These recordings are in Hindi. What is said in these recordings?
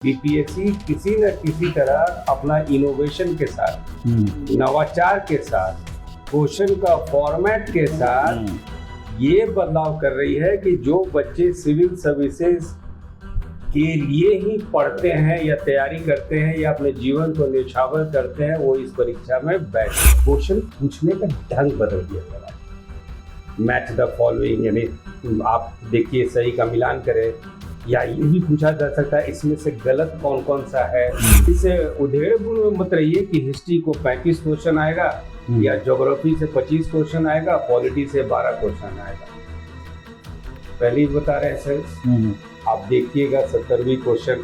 बीपीएससी किसी न किसी तरह अपना इनोवेशन के साथ, नवाचार के साथ, क्वेश्चन का फॉर्मेट के साथ ये बदलाव कर रही है कि जो बच्चे सिविल सर्विसेज के लिए ही पढ़ते हैं या तैयारी करते हैं या अपने जीवन को न्यौछावर करते हैं, वो इस परीक्षा में बैठे। क्वेश्चन पूछने का ढंग बदल दिया गया है। मैच द फॉलोइंग, यानी आप देखिए सही का मिलान करें, या ये भी पूछा जा सकता है इसमें से गलत कौन कौन सा है। इसे उधेड़बुन में मत रहिए कि हिस्ट्री को 35 क्वेश्चन आएगा या ज्योग्राफी से 25 क्वेश्चन आएगा, पॉलिटी से 12 क्वेश्चन आएगा। पहले ही बता रहे हैं सर, आप देखिएगा 70वीं क्वेश्चन,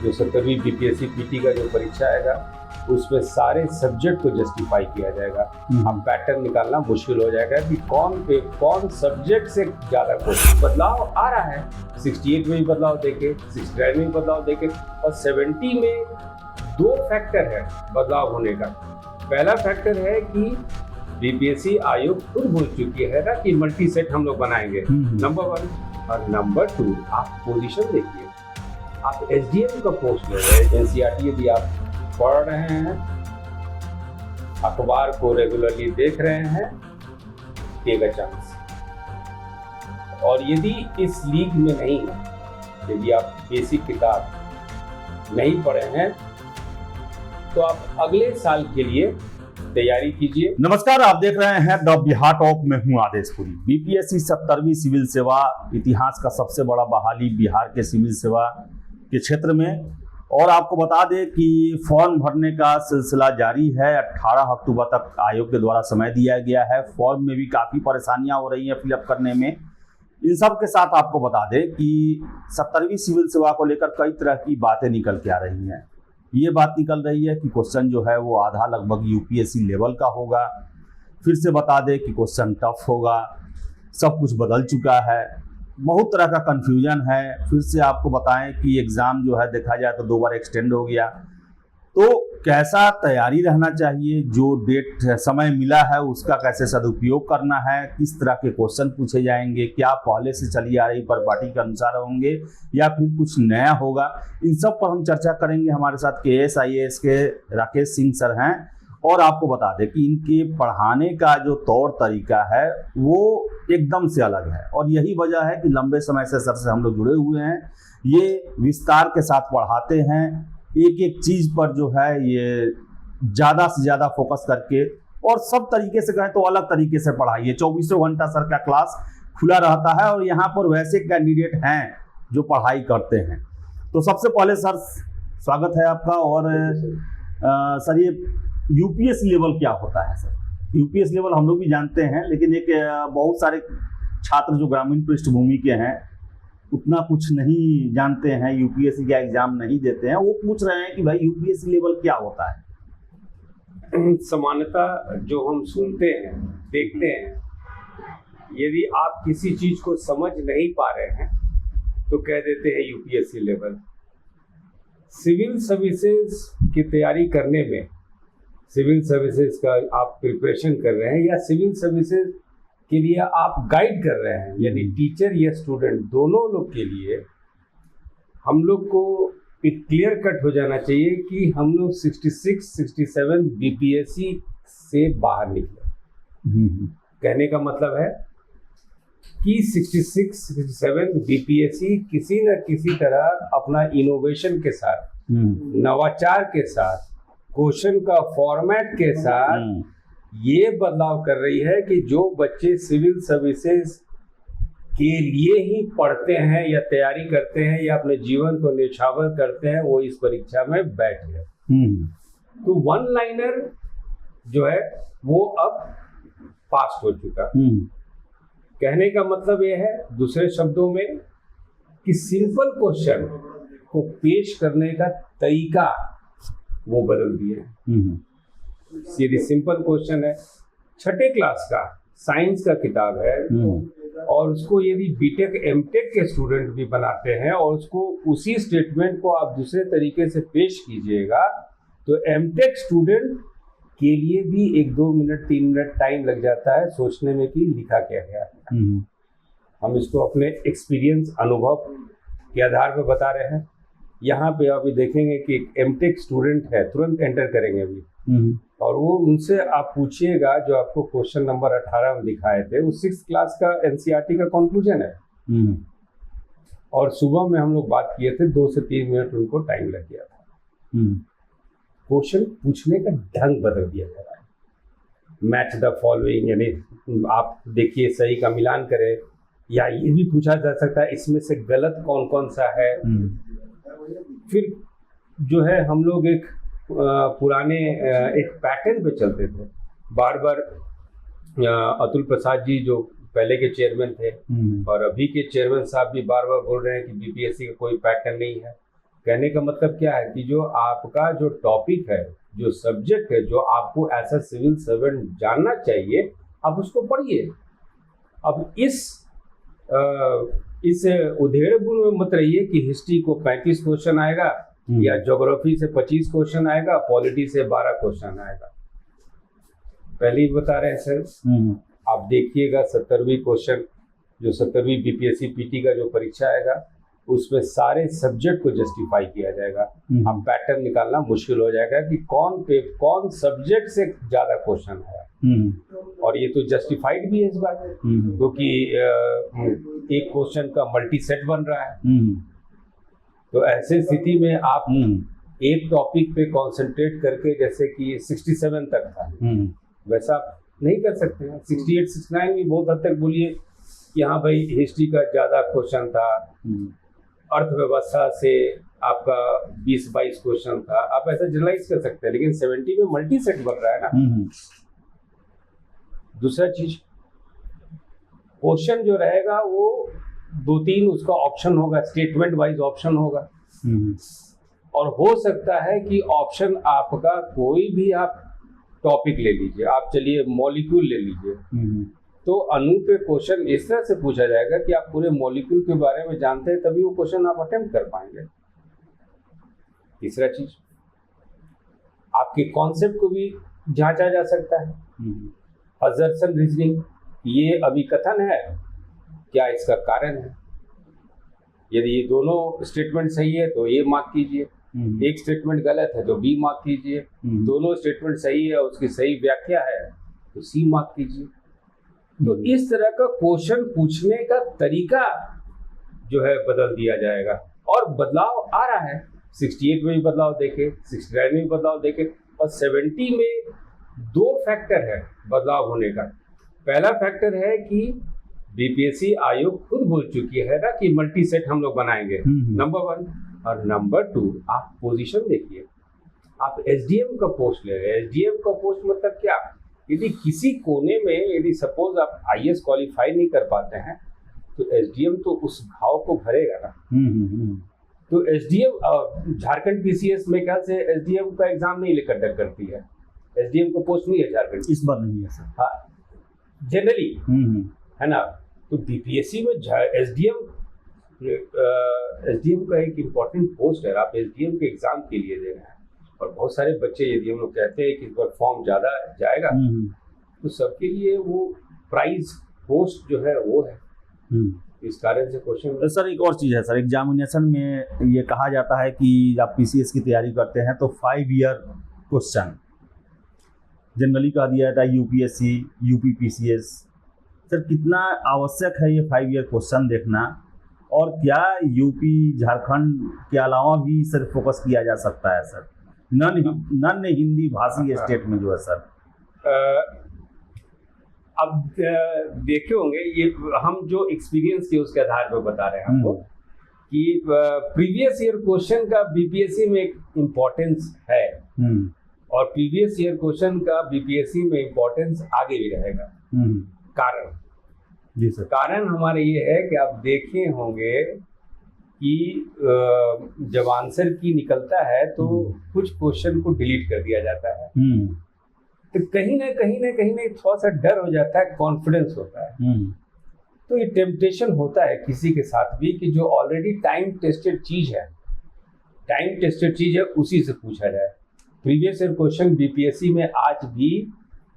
जो 70वीं बीपीएससी पीटी का जो परीक्षा आएगा उसमें सारे सब्जेक्ट को जस्टिफाई किया जाएगा। अब पैटर्न निकालना मुश्किल हो जाएगा कि कौन सब्जेक्ट से ज्यादा क्वेश्चन। बदलाव आ रहा है, 68 में भी बदलाव देखे, 69 में भी बदलाव देखे, और 70 में 2 फैक्टर है बदलाव होने का। पहला फैक्टर है कि बीपीएससी आयोग खुद बोल चुकी है ना कि मल्टी सेट हम लोग बनाएंगे, नंबर 1। और नंबर 2, आप पोजीशन देखिए, आप एसडीएम का पोस्ट ले रहे हैं, एनसीईआरटी भी आप पढ़ रहे हैं, अखबार को रेगुलरली देख रहे हैं, टेक अ चांस। और यदि इस लीग में नहीं है, यदि आप बेसिक किताब नहीं पढ़े हैं, तो आप अगले साल के लिए तैयारी कीजिए। नमस्कार, आप देख रहे हैं द बिहार टॉक में हूं आदेशपुरी। बीपीएससी 70वीं सिविल सेवा, इतिहास का सबसे बड़ा बहाली बिहार के सिविल सेवा के क्षेत्र में। और आपको बता दें कि फॉर्म भरने का सिलसिला जारी है। 18 अक्टूबर तक आयोग के द्वारा समय दिया गया है। फॉर्म में भी काफ़ी परेशानियां हो रही हैं फिलअप करने में। इन सब के साथ आपको बता दें कि 70वीं सिविल सेवा को लेकर कई तरह की बातें निकल के आ रही हैं। ये बात निकल रही है कि क्वेश्चन जो है वो आधा लगभग यूपीएससी लेवल का होगा। फिर से बता दें कि क्वेश्चन टफ होगा, सब कुछ बदल चुका है, बहुत तरह का कन्फ्यूजन है। फिर से आपको बताएं कि एग्ज़ाम जो है देखा जाए तो 2 बार एक्सटेंड हो गया। तो कैसा तैयारी रहना चाहिए, जो डेट समय मिला है उसका कैसे सदुपयोग करना है, किस तरह के क्वेश्चन पूछे जाएंगे, क्या पहले से चली आ रही परिपाटी के अनुसार होंगे या फिर कुछ नया होगा, इन सब पर हम चर्चा करेंगे। हमारे साथ केएस आईएएस के राकेश सिंह सर हैं। और आपको बता दें कि इनके पढ़ाने का जो तौर तरीका है वो एकदम से अलग है, और यही वजह है कि लंबे समय से सर से हम लोग जुड़े हुए हैं। ये विस्तार के साथ पढ़ाते हैं, एक एक चीज़ पर जो है ये ज़्यादा से ज़्यादा फोकस करके, और सब तरीके से कहें तो अलग तरीके से पढ़ाइए। 24 घंटा सर का क्लास खुला रहता है, और यहाँ पर वैसे कैंडिडेट हैं जो पढ़ाई करते हैं। तो सबसे पहले सर स्वागत है आपका। और सर, ये यूपीएससी लेवल क्या होता है सर? यूपीएससी लेवल हम लोग भी जानते हैं, लेकिन एक बहुत सारे छात्र जो ग्रामीण पृष्ठभूमि के हैं उतना कुछ नहीं जानते हैं, यूपीएससी का एग्जाम नहीं देते हैं, वो पूछ रहे हैं कि भाई यूपीएससी लेवल क्या होता है? सामान्यतः जो हम सुनते हैं, देखते हैं, यदि आप किसी चीज को समझ नहीं पा रहे हैं तो कह देते हैं यूपीएससी लेवल। सिविल सर्विसेज की तैयारी करने में, सिविल सर्विसेज का आप प्रिपरेशन कर रहे हैं या सिविल सर्विसेज के लिए आप गाइड कर रहे हैं, यानी टीचर या स्टूडेंट, दोनों लोग के लिए हम लोग को एक क्लियर कट हो जाना चाहिए कि हम लोग 66-67 बीपीएससी से बाहर निकले। कहने का मतलब है कि 66-67 बीपीएससी किसी न किसी तरह अपना इनोवेशन के साथ, नवाचार के साथ, क्वेश्चन का फॉर्मेट के साथ ये बदलाव कर रही है कि जो बच्चे सिविल सर्विसेज के लिए ही पढ़ते हैं या तैयारी करते हैं या अपने जीवन को न्यौछावर करते हैं, वो इस परीक्षा में बैठ गए। तो 1 लाइनर जो है वो अब पास हो चुका। कहने का मतलब ये है, दूसरे शब्दों में, कि सिंपल क्वेश्चन को पेश करने का तरीका वो बदल दिए। यदि सिंपल क्वेश्चन है, 6ठे क्लास का साइंस का किताब है, और उसको यदि बीटेक एमटेक के स्टूडेंट भी बनाते हैं और उसको उसी स्टेटमेंट को आप दूसरे तरीके से पेश कीजिएगा, तो एमटेक स्टूडेंट के लिए भी 1-2 मिनट 3 मिनट टाइम लग जाता है सोचने में कि लिखा क्या गया है। हम इसको अपने एक्सपीरियंस, अनुभव के आधार पर बता रहे हैं। यहाँ पे अभी देखेंगे कि एक एमटेक स्टूडेंट है, तुरंत एंटर करेंगे अभी, और वो उनसे आप पूछिएगा, जो आपको क्वेश्चन नंबर 18 में दिखाए थे, वो 6th क्लास का एनसीईआरटी का कंक्लूजन है। और सुबह में हम लोग बात किए थे, 2 से 3 मिनट उनको टाइम लग गया था। क्वेश्चन पूछने का ढंग बदल दिया जा रहा है। मैच द फॉलोइंग, यानी आप देखिए सही का मिलान करें, या ये भी पूछा जा सकता है इसमें से गलत कौन कौन सा है। फिर जो है हम लोग एक पुराने एक पैटर्न पे चलते थे, बार बार अतुल प्रसाद जी जो पहले के चेयरमैन थे और अभी के चेयरमैन साहब भी बार बार बोल रहे हैं कि बीपीएससी का कोई पैटर्न नहीं है। कहने का मतलब क्या है कि जो आपका जो टॉपिक है, जो सब्जेक्ट है, जो आपको एज अ सिविल सर्वेंट जानना चाहिए, आप उसको पढ़िए। अब इस उधेड़-बुन में मत रहिए कि हिस्ट्री को 35 क्वेश्चन आएगा या ज्योग्राफी से 25 क्वेश्चन आएगा, पॉलिटी से 12 क्वेश्चन आएगा। पहले ही बता रहे हैं सर, आप देखिएगा 70वीं क्वेश्चन, जो 70वीं बीपीएससी पीटी का जो परीक्षा आएगा, उसमें सारे सब्जेक्ट को जस्टिफाई किया जाएगा। अब पैटर्न निकालना मुश्किल हो जाएगा कि कौन सब्जेक्ट से ज्यादा क्वेश्चन है, और ये तो जस्टिफाइड भी है इस बार, क्योंकि एक क्वेश्चन का मल्टी सेट बन रहा है। तो ऐसे स्थिति में आप एक टॉपिक पे कंसंट्रेट करके, जैसे कि 67 तक था, वैसा नहीं कर सकते हैं। 68, 69 भी बहुत हद तक बोलिए कि हाँ भाई हिस्ट्री का ज़्यादा क्वेश्चन था, अर्थव्यवस्था से आपका 20-22 क्वेश्चन था, आप ऐसा जनरलाइज कर सकते हैं। लेकिन 70 में मल्टी सेट बन रहा है ना। दूसरा चीज, क्वेश्चन जो रहेगा वो 2-3 उसका ऑप्शन होगा, स्टेटमेंट वाइज ऑप्शन होगा, और हो सकता है कि ऑप्शन आपका कोई भी आप टॉपिक ले लीजिए, आप चलिए मॉलिक्यूल ले लीजिए, तो अणु पे क्वेश्चन इस तरह से पूछा जाएगा कि आप पूरे मॉलिक्यूल के बारे में जानते हैं, तभी वो क्वेश्चन आप अटेम्प्ट कर पाएंगे। तीसरा चीज, आपके कॉन्सेप्ट को भी जांचा जा सकता है। असर्शन रीजनिंग, ये अभी कथन है, क्या इसका कारण है? यदि ये दोनों स्टेटमेंट सही है तो ये मार्क कीजिए, एक स्टेटमेंट गलत है तो बी मार्क कीजिए, दोनों स्टेटमेंट सही है, उसकी सही व्याख्या है तो सी मार्क कीजिए। तो इस तरह का क्वेश्चन पूछने का तरीका जो है बदल दिया जाएगा, और बदलाव आ रहा है। 68 में भी बदलाव देखे, 69 में भी बदलाव देखे, और 70 में 2 फैक्टर है बदलाव होने का। पहला फैक्टर है कि बीपीएससी आयोग खुद बोल चुकी है ना कि मल्टी सेट हम लोग बनाएंगे, नंबर 1। और नंबर 2, आप पोजीशन देखिए, आप एसडीएम का पोस्ट ले रहे हैं। एसडीएम का पोस्ट मतलब क्या? यदि किसी कोने में, यदि सपोज आप आईएएस क्वालिफाई नहीं कर पाते हैं, तो एसडीएम तो उस घाव को भरेगा ना। तो एसडीएम, झारखंड पीसीएस में ख्याल से एसडीएम का एग्जाम नहीं कंडक्ट करती है, एसडीएम का पोस्ट नहीं है झारखंड, इस बार नहीं है सर। हाँ, जनरली है ना। तो बीपीएससी में एसडीएम का एक इम्पोर्टेंट पोस्ट है, आप एसडीएम के एग्जाम के लिए दे रहे हैं, और बहुत सारे बच्चे, यदि हम लोग कहते हैं कि इस बार फॉर्म ज़्यादा जाएगा, तो सबके लिए वो प्राइज पोस्ट जो है वो है। इस कारण से क्वेश्चन। सर एक और चीज़ है सर, एग्जामिनेशन में ये कहा जाता है कि आप पीसीएस की तैयारी करते हैं तो 5 ईयर क्वेश्चन जनरली कहा दिया जाता है, यूपीएससी, यूपी पीसीएस। सर कितना आवश्यक है ये 5 ईयर क्वेश्चन देखना, और क्या यूपी झारखंड के अलावा भी सर फोकस किया जा सकता है सर, नन हिंदी भाषी स्टेट में जो है सर? अब देखे होंगे, ये हम जो एक्सपीरियंस के उसके आधार पर बता रहे हैं आपको कि प्रीवियस ईयर क्वेश्चन का बीपीएससी में एक इम्पोर्टेंस है, और प्रीवियस ईयर क्वेश्चन का बीपीएससी में इम्पोर्टेंस आगे भी रहेगा। कारण जी सर, कारण हमारे ये है कि आप देखे होंगे कि जब आंसर की निकलता है तो कुछ क्वेश्चन को डिलीट कर दिया जाता है, तो कहीं ना कहीं थोड़ा सा डर हो जाता है, कॉन्फिडेंस होता है। तो ये टेम्पटेशन होता है किसी के साथ भी कि जो ऑलरेडी टाइम टेस्टेड चीज है उसी से पूछा जाए। प्रीवियस ईयर क्वेश्चन बीपीएससी में आज भी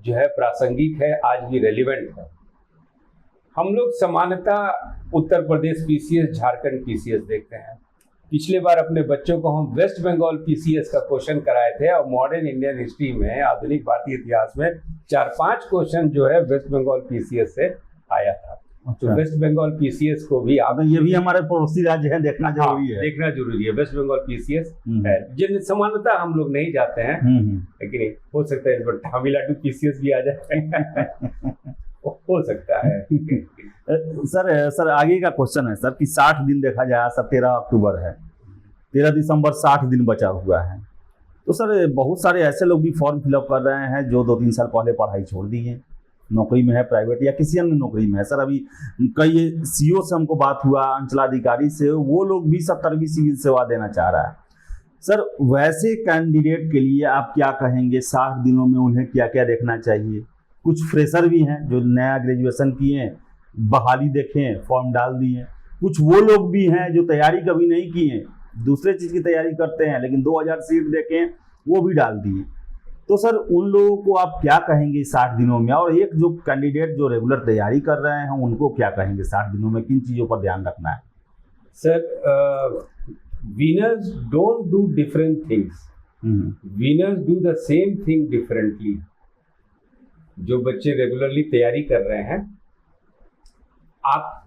जो है प्रासंगिक है, आज भी रेलिवेंट है। हम लोग समानता उत्तर प्रदेश पीसीएस, झारखंड पीसीएस देखते हैं, पिछले बार अपने बच्चों को हम वेस्ट बंगाल पीसीएस का क्वेश्चन कराए थे और मॉडर्न इंडियन हिस्ट्री में, आधुनिक भारतीय इतिहास में 4-5 क्वेश्चन जो है वेस्ट बंगाल पीसीएस से आया था। तो वेस्ट बंगाल पीसीएस को भी आप, ये भी हमारे पड़ोसी राज्य है, देखना जरूरी है। देखना जरूरी है। वेस्ट बंगाल पीसीएस है, जिन समानता हम लोग नहीं जाते हैं, लेकिन हो सकता है इस बार तमिलनाडु पीसीएस भी आ जाए हो सकता है। सर आगे का क्वेश्चन है सर कि 60 दिन देखा जाए, सर 13 अक्टूबर है, 13 दिसंबर 60 दिन बचा हुआ है। तो सर बहुत सारे ऐसे लोग भी फॉर्म फिलअप कर रहे हैं जो 2-3 साल पहले पढ़ाई छोड़ दी है, नौकरी में है प्राइवेट या किसी अन्य नौकरी में है। सर अभी कई सीओ से हमको बात हुआ, अंचलाधिकारी से, वो लोग भी 70वीं सिविल सेवा देना चाह रहा है। सर वैसे कैंडिडेट के लिए आप क्या कहेंगे, 60 दिनों में उन्हें क्या क्या देखना चाहिए? कुछ फ्रेशर भी हैं जो नया ग्रेजुएशन किए, बहाली देखें, फॉर्म डाल दिए, कुछ वो लोग भी हैं जो तैयारी कभी नहीं किए, दूसरे चीज़ की तैयारी करते हैं लेकिन 2000 सीट देखें वो भी डाल दिए। तो सर उन लोगों को आप क्या कहेंगे 60 दिनों में, और एक जो कैंडिडेट जो रेगुलर तैयारी कर रहे हैं उनको क्या कहेंगे 60 दिनों में, किन चीज़ों पर ध्यान रखना है? Sir winners don't do different things, winners do the same thing differently. जो बच्चे रेगुलरली तैयारी कर रहे हैं, आप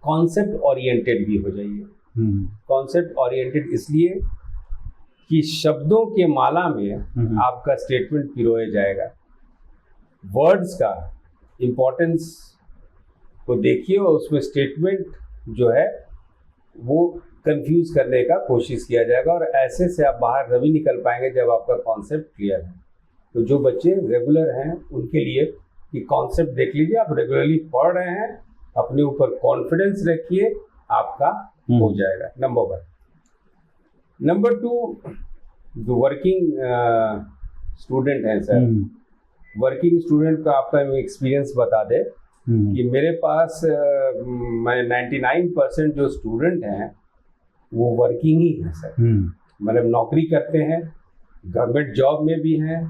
कॉन्सेप्ट ओरिएंटेड भी हो जाइए। कॉन्सेप्ट ओरिएंटेड इसलिए कि शब्दों के माला में आपका स्टेटमेंट पिरोया जाएगा। वर्ड्स का इम्पोर्टेंस को देखिए और उसमें स्टेटमेंट जो है वो कंफ्यूज करने का कोशिश किया जाएगा, और ऐसे से आप बाहर तभी निकल पाएंगे जब आपका कॉन्सेप्ट क्लियर है। तो जो बच्चे रेगुलर हैं उनके लिए कि कॉन्सेप्ट देख लीजिए, आप रेगुलरली पढ़ रहे हैं, अपने ऊपर कॉन्फिडेंस रखिए, आपका हो जाएगा। नंबर 1। नंबर 2, जो वर्किंग स्टूडेंट हैं सर, वर्किंग स्टूडेंट का आपका एक्सपीरियंस बता दे कि मेरे पास मैं 99% जो स्टूडेंट हैं वो वर्किंग ही हैं सर। मतलब नौकरी करते हैं, गवर्नमेंट जॉब में भी हैं,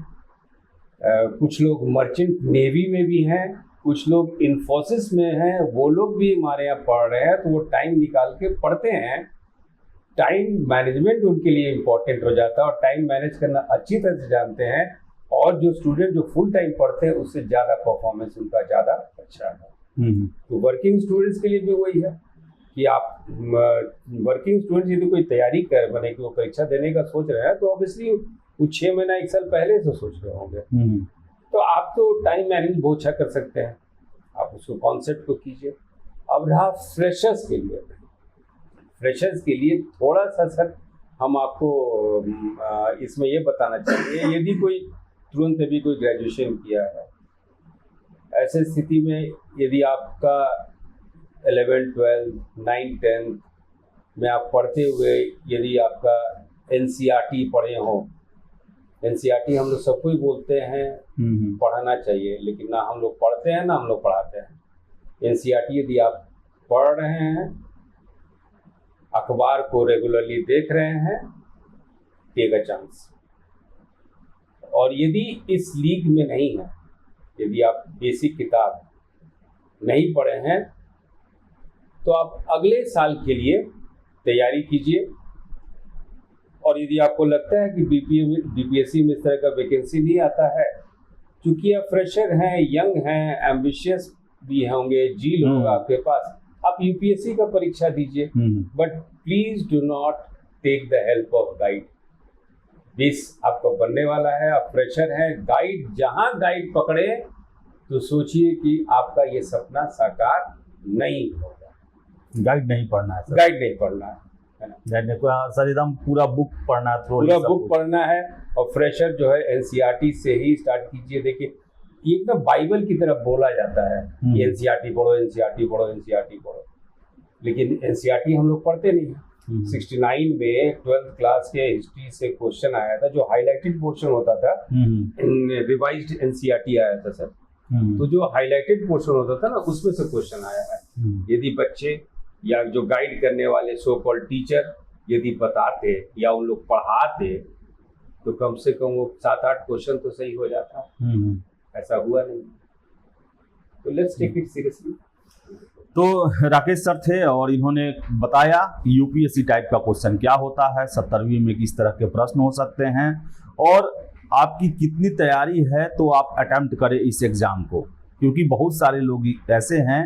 कुछ लोग मर्चेंट नेवी में भी हैं, कुछ लोग इन्फोसिस में हैं, वो लोग भी हमारे यहाँ पढ़ रहे हैं। तो वो टाइम निकाल के पढ़ते हैं। टाइम मैनेजमेंट उनके लिए इम्पोर्टेंट हो जाता है और टाइम मैनेज करना अच्छी तरह से जानते हैं, और जो स्टूडेंट जो फुल टाइम पढ़ते हैं उससे ज़्यादा परफॉर्मेंस उनका ज़्यादा अच्छा है। तो वर्किंग स्टूडेंट्स के लिए भी वही है कि आप वर्किंग स्टूडेंट्स यदि कोई तैयारी कर बने कि वो परीक्षा देने का सोच रहे हैं, तो ऑब्वियसली वो 6 महीना 1 साल पहले से सोच रहे होंगे। तो आप तो टाइम मैनेज बहुत अच्छा कर सकते हैं, आप उसको कॉन्सेप्ट को कीजिए। अब रहा फ्रेशर्स के लिए, फ्रेशर्स के लिए थोड़ा सा सर हम आपको इसमें ये बताना चाहिए, यदि कोई तुरंत अभी कोई ग्रेजुएशन किया है, ऐसे स्थिति में यदि आपका 11, 12, 9, 10 में आप पढ़ते हुए यदि आपका NCERT पढ़े हो, NCERT हम लोग सबको ही बोलते हैं पढ़ना चाहिए, लेकिन ना हम लोग पढ़ते हैं ना हम लोग पढ़ाते हैं। NCERT यदि आप पढ़ रहे हैं, अखबार को रेगुलरली देख रहे हैं, टेक अ चांस। और यदि इस लीग में नहीं है, यदि आप बेसिक किताब नहीं पढ़े हैं, तो आप अगले साल के लिए तैयारी कीजिए। और यदि आपको लगता है कि बीपीएससी में इस तरह का वैकेंसी नहीं आता है, क्योंकि आप फ्रेशर हैं, यंग हैं, एम्बिशियस भी होंगे, जील होगा आपके पास, आप यूपीएससी का परीक्षा दीजिए, but please do not take the help of guide. Base आपका बनने वाला है, आप फ्रेशर हैं, गाइड जहां गाइड पकड़े तो सोचिए कि आपका ये सपना साकार नहीं होगा। गाइड नहीं पढ़ना है सर, गाइड नहीं पढ़ना है सर, एकदम पूरा बुक पढ़ना है, पूरा बुक पढ़ना है। और फ्रेशर जो है NCERT से ही स्टार्ट कीजिए। देखिए ये ना बाइबल की तरफ बोला जाता है कि NCERT पढ़ो, NCERT पढ़ो, NCERT पढ़ो, लेकिन NCERT हम लोग पढ़ते नहीं हैं। 69 में 12th क्लास के हिस्ट्री से क्वेश्चन आया था, जो हाईलाइटेड पोर्शन होता था, रिवाइज्ड NCERT आया था सर। तो जो हाईलाइटेड पोर्शन होता था ना, उसमें से क्वेश्चन आया है। यदि बच्चे या जो गाइड करने वाले सो कॉल्ड टीचर यदि बताते या उन लोग पढ़ाते, तो कम से कम वो 7-8 क्वेश्चन तो सही हो जाता। ऐसा हुआ नहीं। तो लेट्स टेक इट सीरियसली। तो राकेश सर थे और इन्होंने बताया कि यूपीएससी टाइप का क्वेश्चन क्या होता है, 70वीं में किस तरह के प्रश्न हो सकते हैं और आपकी कितनी तैयारी है तो आप अटेम्प्ट करें इस एग्ज़ाम को, क्योंकि बहुत सारे लोग ऐसे हैं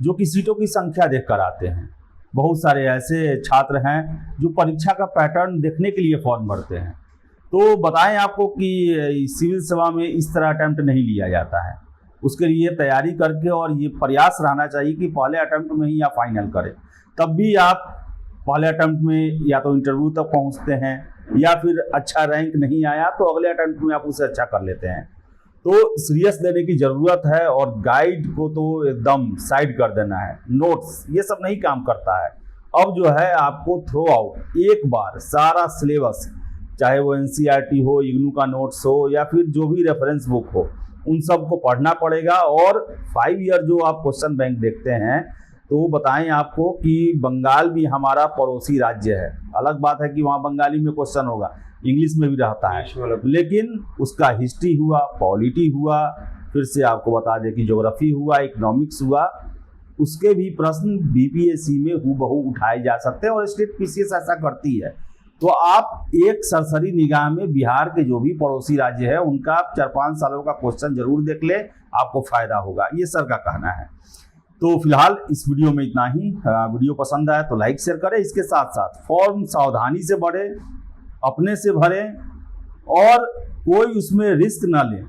जो कि सीटों की संख्या देख कर आते हैं। बहुत सारे ऐसे छात्र हैं जो परीक्षा का पैटर्न देखने के लिए फॉर्म भरते हैं। तो बताएं आपको कि सिविल सेवा में इस तरह अटेम्प्ट नहीं लिया जाता है। उसके लिए तैयारी करके और ये प्रयास रहना चाहिए कि पहले अटेम्प्ट में ही आप फाइनल करें, तब भी आप पहले अटेम्प्ट में या तो इंटरव्यू तक पहुंचते हैं या फिर अच्छा रैंक नहीं आया तो अगले अटेम्प्ट में आप उसे अच्छा कर लेते हैं। तो सीरियस लेने की ज़रूरत है और गाइड को तो एकदम साइड कर देना है, नोट्स ये सब नहीं काम करता है। अब जो है आपको थ्रो आउट एक बार सारा सिलेबस, चाहे वो एनसीईआरटी हो, इग्नू का नोट्स हो या फिर जो भी रेफरेंस बुक हो, उन सब को पढ़ना पड़ेगा। और 5 ईयर जो आप क्वेश्चन बैंक देखते हैं तो बताएं आपको कि बंगाल भी हमारा पड़ोसी राज्य है। अलग बात है कि वहाँ बंगाली में क्वेश्चन होगा, इंग्लिश में भी रहता है, लेकिन उसका हिस्ट्री हुआ, पॉलिटी हुआ, फिर से आपको बता दें कि ज्योग्राफी हुआ, इकोनॉमिक्स हुआ, उसके भी प्रश्न बीपीएससी में हूबहू उठाए जा सकते हैं और स्टेट पीसीएस ऐसा करती है। तो आप एक सरसरी निगाह में बिहार के जो भी पड़ोसी राज्य है उनका 4-5 सालों का क्वेश्चन जरूर देख ले, आपको फायदा होगा, ये सर का कहना है। तो फिलहाल इस वीडियो में इतना ही। वीडियो पसंद आया तो लाइक शेयर करें। इसके साथ साथ फॉर्म सावधानी से भरें, अपने से भरें और कोई उसमें रिस्क ना लें,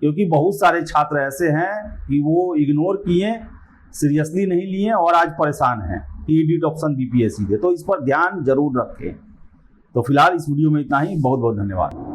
क्योंकि बहुत सारे छात्र ऐसे हैं कि वो इग्नोर किए, सीरियसली नहीं लिए और आज परेशान हैं कि एडिट ऑप्शन बीपीएससी दे। तो इस पर ध्यान जरूर रखें। तो फिलहाल इस वीडियो में इतना ही। बहुत बहुत धन्यवाद।